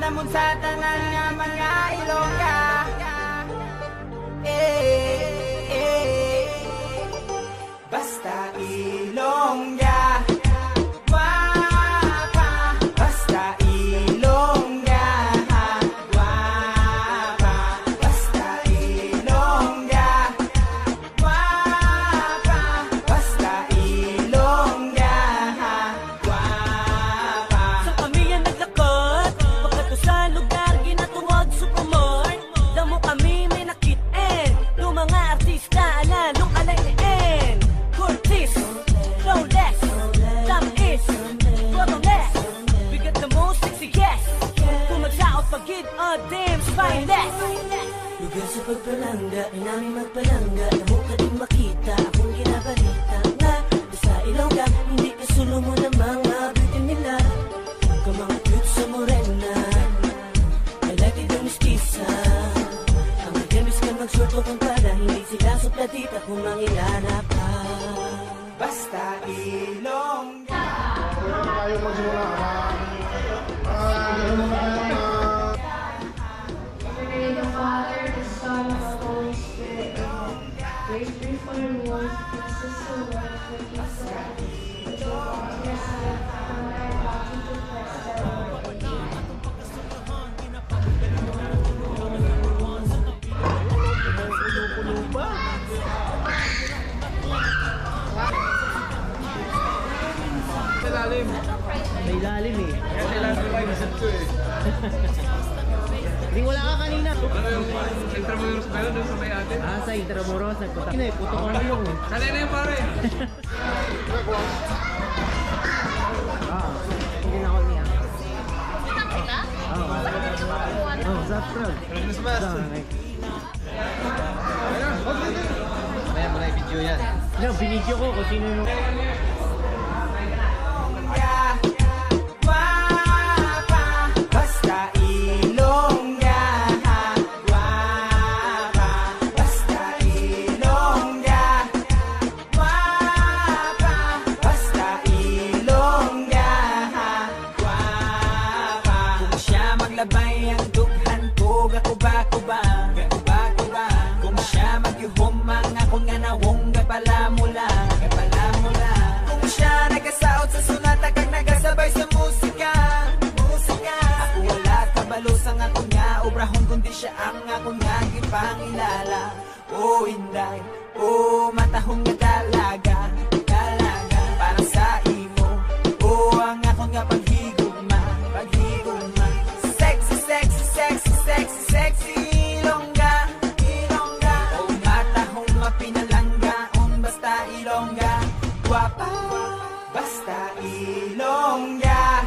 namon sa tanan nga mga Ilongga. Basta Ilongga. Lugar sa pagpalangga, ay namin magpalangga. Namo ka din makita, akong ginabalita nga sa Ilongga, hindi ka sulo mo ng mga beauty nila. Ka mga cute sa morena, I like it yung mistisa. Ang magamis ka mag-short o kung para, hindi sila suplatita kung mangilana pa. Basta Ilongga. Tayo magsimula. Gano'n naman tayo na the Father, the Son, and the Holy Spirit. Grace be for the Lord, Jesus the Lord, for peace of the Lord, your Son, and I want you to bless the Lord. May lalim eh. Ring wala ka kanina. Ano yung Intramuros ba yun? Doon sa may atin? Sa Intramuros. Nagpunta. Puto ko na yung. Sanay na yun pare. Hindi na ako niya. Zap frog. Christmas. Maya mo na i-video yan. Binidyo ko kung sino yung... Labay ang dughan ko, gakuba-kuba. Kung siya magyuhumang ako nga nawong gapalamula. Kung siya nagasaot sa sunata kag nagasabay sa musika. Ako wala kabalo sa nga ko nga obrahon kundi siya ang ako nga gipangilala. O inday, o matahong nga dalaga. Parang sa imo, o ang ako nga paghigugma. Sexy Ilongga. O matahong mapinalanggaon basta Ilongga. Guwapa, basta Ilongga.